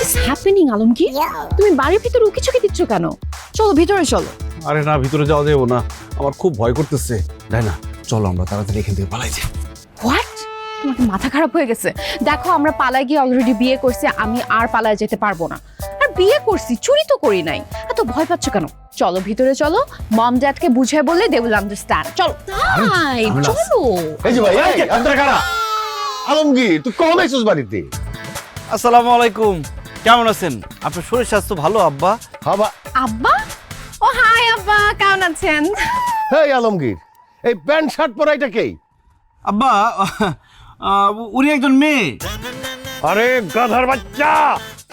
Is happening Alamgir? তুমি বাড়ির ভিতরে উকিঝুঁকি দিচ্ছ কেন? চলো ভিতরে চলো। আরে না, ভিতরে যাওয়া যাবো না, আমার খুব ভয় করতেছে। তাই না, চলো আমরা তাড়াতাড়ি এখান থেকে পালাই যাই। হোয়াট? তোমাকে মাথা খারাপ হয়ে গেছে? দেখো আমরা পালায় গিয়ে অলরেডি বিয়ে করছি, আমি আর পালায় যেতে পারবো না। আর বিয়ে করছি, চুরি তো করি নাই। এত ভয় পাচ্ছ কেন? চলো ভিতরে চলো, মম ড্যাডকে বুঝিয়ে বললে দে উইল আন্ডারস্ট্যান্ড। চলো তাই চলো। এই যে ভাই, এই আপনারা কারা? আলমগীর, তুই কখন আইছিস বাড়িতে? আসসালামু আলাইকুম, কেমন আছেন? আপনার শরীর স্বাস্থ্য ভালো আব্বা? হাবা, আব্বা? ও হাই আব্বা, কেমন আছেন? হেই আলমগীর, এই প্যান্ট শার্ট পরা এটা কে? আব্বা উনি একজন মেয়ে। আরে গাধার বাচ্চা,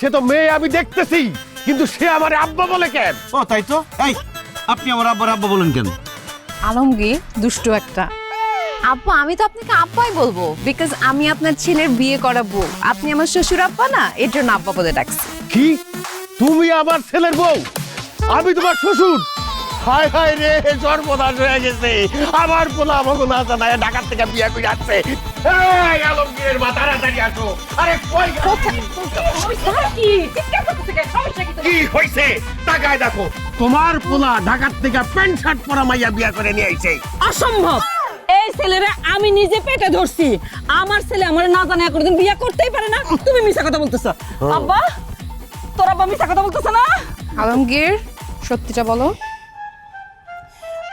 সে তো মেয়ে আমি দেখতেছি, কিন্তু সে আমার আব্বা বলে কেন? ও তাই তো, এই আপনি আমার আব্বার আব্বা বলেন কেন? আলমগীর দুষ্টু একটা। আব্বা আমি তো আপনাকে আব্বাই বলবো, বিকজ আমি আপনার ছেলের বিয়ে করাবো। আপনি আমার শ্বশুর আব্বা না, এর জন্য আব্বা বলে ডাকছি। কি, তুমি আমার ছেলের বউ, আমি তোমার শ্বশুর? হায় হায় রে, সর্বনাশ হয়ে গেছে। আমার পোলা আমাকে না জানায় ঢাকার থেকে বিয়ে করে আসছে। এই আলমগীরের মা, তাড়াতাড়ি আসো। আরে কই কি হইছে? টাকায় দেখো, তোমার পোলা ঢাকার থেকে প্যান্ট শার্ট পরা মাইয়া বিয়ে করে নিয়ে আইছে। অসম্ভব! এই ছেলেরা আমি নিজে পেটে ধরছি। আমার ছেলে আমার না জানা কোনদিন বিয়ে করতেই পারে না। তুমি মিছা কথা বলতেছ। আব্বা, তোর আব্বা মিছা কথা বলতেছ না? আলমগীর সত্যিটা বলো।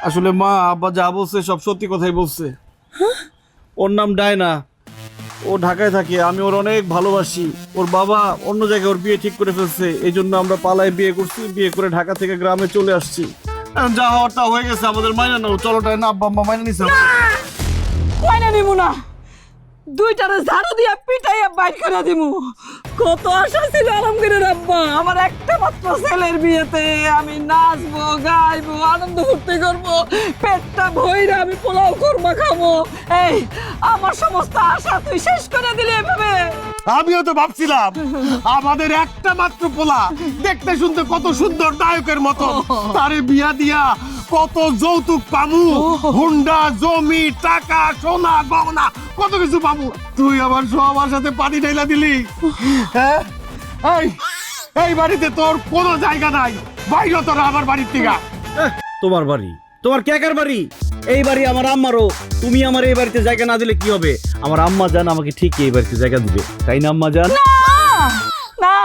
আসলে মা, আব্বা যা বলছে সব সত্যি কথাই বলছে। ওর নাম ডায়না, ও ঢাকায় থাকে, আমি ওর অনেক ভালোবাসি। ওর বাবা অন্য জায়গায় ওর বিয়ে ঠিক করে ফেলছে, এই জন্য আমরা পালায় বিয়ে করছি, বিয়ে করে ঢাকা থেকে গ্রামে চলে আসছি। এখন যা হওয়ার তা হয়ে গেছে, আমাদের মাইনা নাও। চলো ডায়না, আব্বা আম্মা মাইনা নিছে। কইনা নিব না, দুইটারে ঝাড়ু দিয়া পিটাইয়া বাইর করে দিমু। কত আশা ছিল আলমগীরের আব্বা, আমার একটা মাত্র ছেলের বিয়েতে আমি নাচবো, গাইবো, আনন্দ ফুর্তি করবো, পেটটা ভইরা আমি পোলাও কোরমা খাবো। এই আমার সমস্ত আশা তুই শেষ করে দিলি এভাবে। আমিও তো ভাবছিলাম আমাদের একটা মাত্র পোলা, দেখতে শুনতে কত সুন্দর নায়কের মতো, তারে বিয়া দিয়া কত যৌতুক পামু, হুন্ডা, জমি, টাকা, সোনা, গহনা, কত কিছু পামু। তুই আমার সবার সাথে পানি ঢাইলা দিলি। হ্যাঁ, এই এই বাড়িতে তোর কোনো জায়গা নাই, বাইরে তোর আমার বাড়ির থেকে। তোমার বাড়ি, তোমার কেকার বাড়ি? এই বাড়ি আমার আম্মারও। তুমি আমার এই বাড়িতে জায়গা না দিলে কি হবে? আমার আম্মা জান আমাকে ঠিক এই বাড়িতে জায়গা দিবে, তাই না আম্মা জান? না